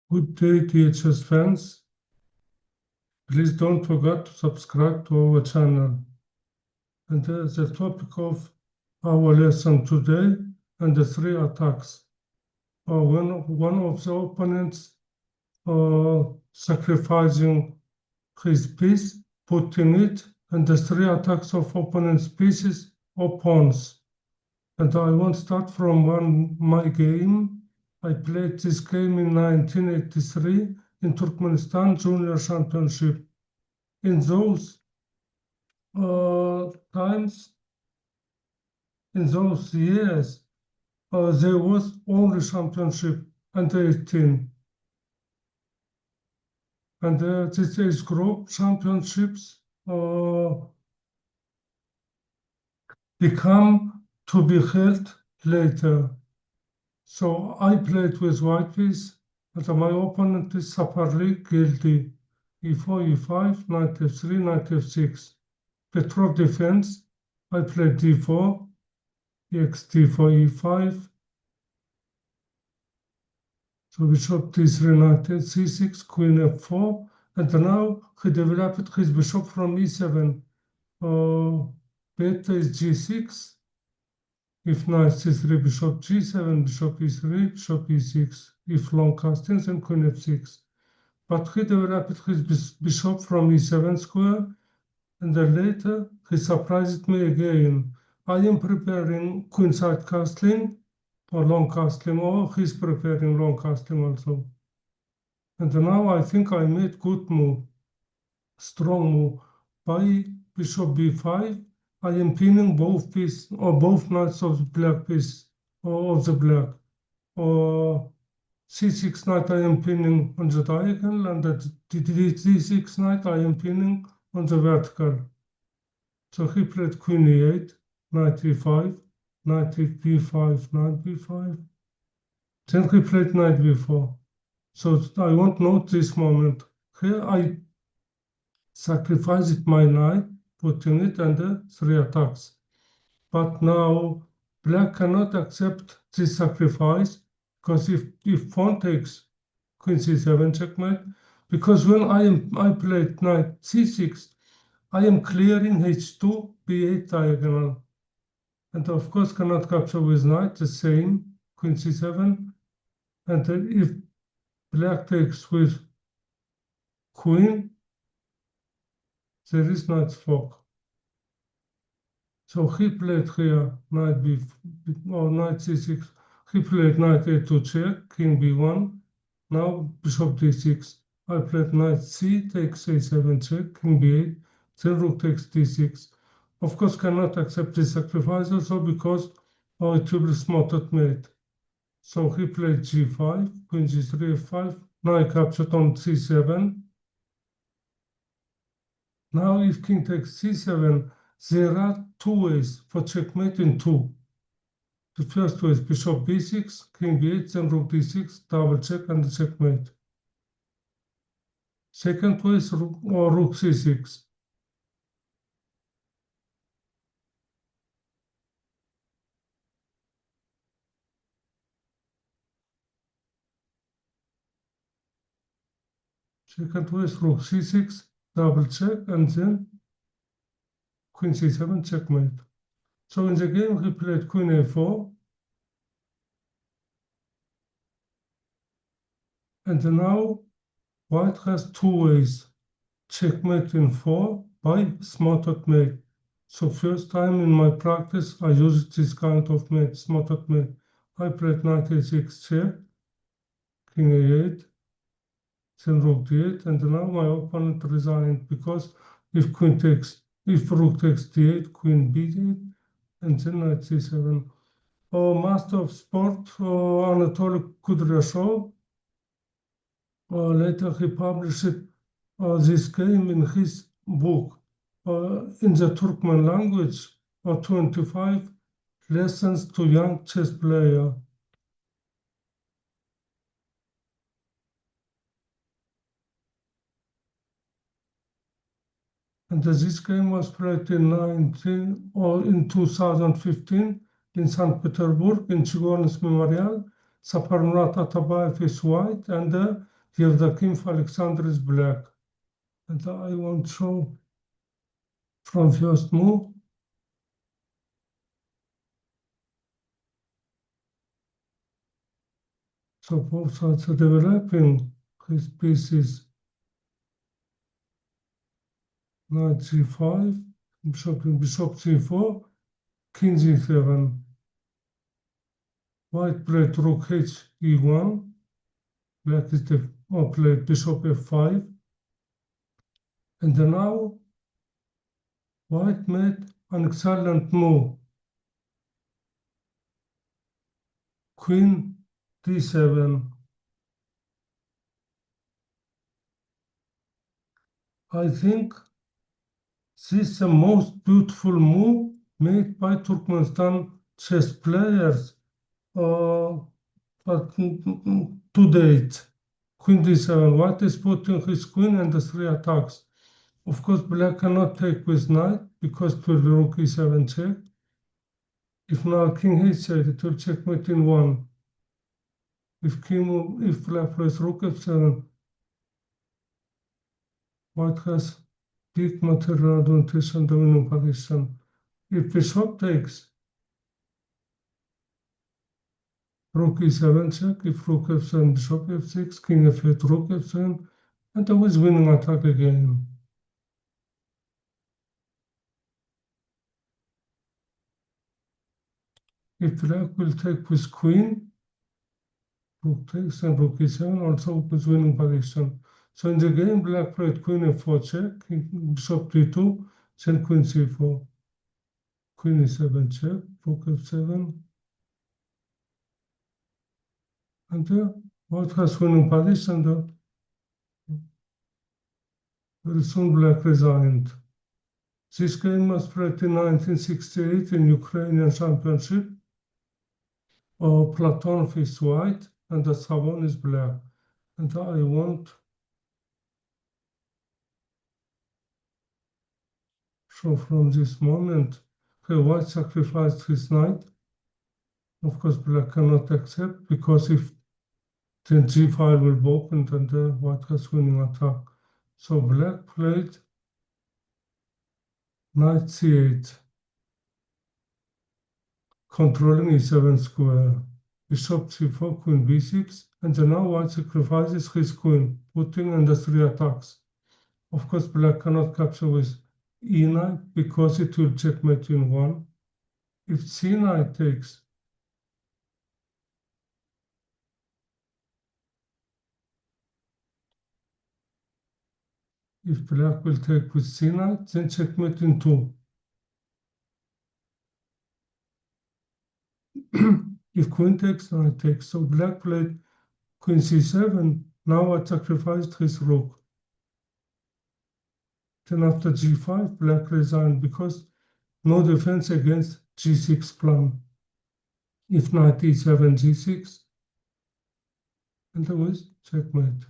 Good day, THS fans. Please don't forget to subscribe to our channel. And the topic of our lesson today and the three attacks. One of the opponents sacrificing his piece, putting it, and the three attacks of opponent's pieces or pawns. And I want to start from my game. I played this game in 1983 in Turkmenistan Junior Championship. In those times, in those years, there was only championship under 18. And this age group championships become to be held later. So I played with white piece, and my opponent is separately guilty. E4, E5, knight F3, knight F6. Petrov defense, I played D4, EX4, E5. So bishop D3, knight C6, queen F4, and now he developed his bishop from E7. Beta is G6. If knight C3, bishop G7, bishop E3, bishop E6. If long castings, and queen F6. But he developed his bishop from E7 square, and then later he surprised me again. I am preparing queenside castling or long castling, or he's preparing long castling also. And now I think I made good move, strong move. By bishop B5, I am pinning both pieces or both knights of the black piece or of the black. Or C6 knight I am pinning on the diagonal, and the D6 knight I am pinning on the vertical. So he played queen E8, knight E5, knight B5, knight B5. Then he played knight B4. So I want to note this moment. Here I sacrificed my knight, putting it under three attacks. But now black cannot accept this sacrifice, because if pawn takes queen C7 checkmate, because when I played knight C6, I am clearing H2 B8 diagonal, and of course cannot capture with knight the same queen C7, and if black takes with queen, there is knight fork. So he played here knight B or knight C6. He played knight A2 check, king B1. Now bishop D6. I played knight C takes A7 check, king B8. Then rook takes D6. Of course, cannot accept this sacrifice also because it will be smothered mate. So he played G5, queen G3, F5. Now I captured on C7. Now if king takes C7, there are two ways for checkmate in two. The first way is bishop B6, king B8, then rook D6, double check and checkmate. Second way is rook C6. Second way is rook C6, double check, and then queen C7 checkmate. So in the game he played queen A4. And now white has two ways. Checkmate in 4 by smothered mate. So first time in my practice I used this kind of mate, smothered mate. I played knight A6 check, king A8, then rook D8, and now my opponent resigned because if rook takes D8, queen B8, and then knight C7. Master of sport, Anatoly Kudryashov. Later he published this game in his book in the Turkmen language, 25 lessons to young chess player. And this game was played in 2015 in St. Petersburg in Chigorin's Memorial. Saparmurat Atabayev is white, and Yevdokimov Alexander is black. And I want to show from first move. So both sides are developing his pieces. Knight g5, bishop c4, king g7. White played rook h e1. Black is played bishop f5. And then now white made an excellent move. Queen d7. I think this is the most beautiful move made by Turkmenistan chess players. But to date, queen d7, white is putting his queen and the three attacks. Of course, black cannot take with knight because it will be rook e7 check. If now king h8, it will checkmate in one. If black plays rook f7, white has big material advantage and dominant position. If bishop takes, rook e7 check. If rook f7, bishop f6, king f8, rook f7, and always winning attack again. If black will take with queen, rook takes and rook e7, also with winning position. So in the game, black played queen f4 check, bishop d2, then queen c4, queen e7 check, rook f7, and white has winning position. Very soon black resigned. This game was played in 1968 in Ukrainian Championship. Platonov is white and the Savon is black. And I want show from this moment, white sacrificed his knight. Of course, black cannot accept because if then g5 will be opened and the white has winning attack. So black played knight c8, controlling e7 square. Bishop c4, queen b6, and then now white sacrifices his queen, putting under three attacks. Of course, black cannot capture with e9 because it will checkmate in one. If c9 takes, if black will take with c9, then checkmate in two. If queen takes, knight takes. So black played queen c7. Now I sacrificed his rook. Then after g5, black resigned because no defense against g6 plan. If knight e7, g6, and there was checkmate.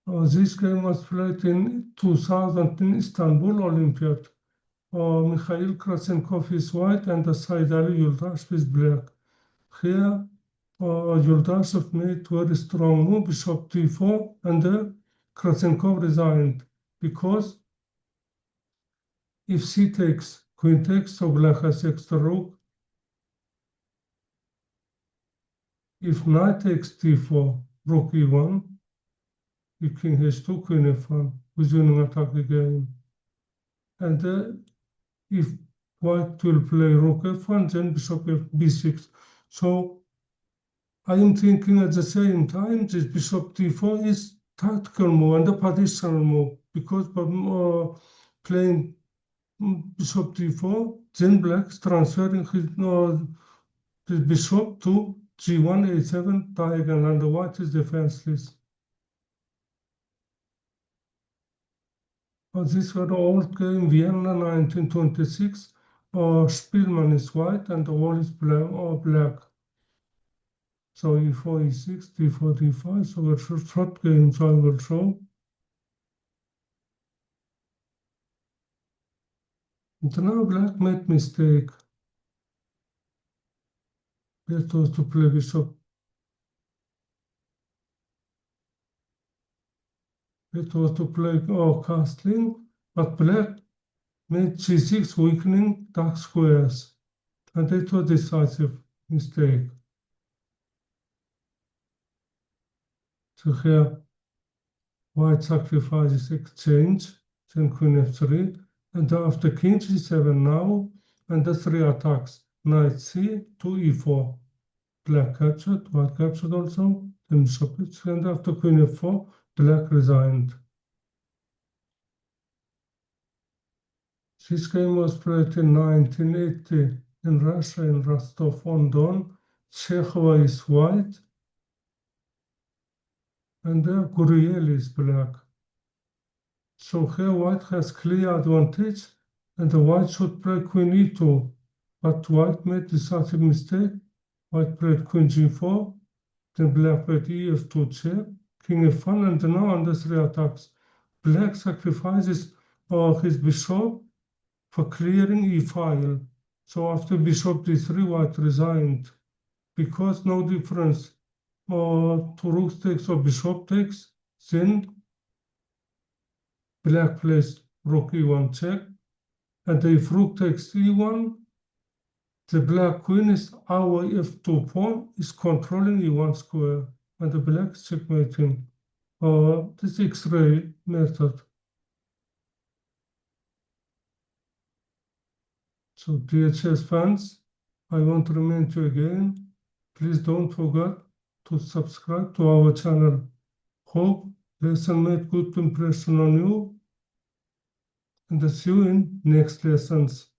This game was played in 2000 in Istanbul Olympiad. Mikhail Krasenkov is white and Saidali Yuldashev is black. Here, Yuldashev made very strong move, bishop d4, and Krasenkov resigned because if c takes, queen takes, so black has extra rook. If knight takes d4, rook e1, if king h2, queen f1, with winning attack again. And if white will play rook f1, then bishop b6. So I am thinking at the same time this bishop d4 is tactical move and a positional move because playing bishop d4, then black is transferring his bishop to g1, a7 diagonal, and the white is defenseless. This was the old game, Vienna 1926. Spielmann is white and the wall is black. So e4, e6, d4, d5. So a short game, so I will show. And now black made mistake. Best was to play bishop It was to play castling, but black made g6 weakening dark squares, and it was a decisive mistake. So here, white sacrifices exchange, then queen f3, and after king g7 now, and the three attacks, knight c to e4. Black captured, white captured also, then bishop h, and after queen f4, black resigned. This game was played in 1980 in Russia, in Rostov-on-Don. Chekhova is white, and Guriel is black. So here white has clear advantage, and the white should play queen e2, but white made decisive mistake. White played queen g4, then black played ef2 check, king f1, and now under three attacks. Black sacrifices his bishop for clearing e-file. So after bishop d3, white resigned, because no difference to rook takes or bishop takes. Then black plays rook e1 check, and if rook takes e1, the black queen is our f2 pawn is controlling e1 square, and the black is checkmating. This X-ray method. So dear chess fans, I want to remind you again, please don't forget to subscribe to our channel. Hope lesson made good impression on you, and see you in next lessons.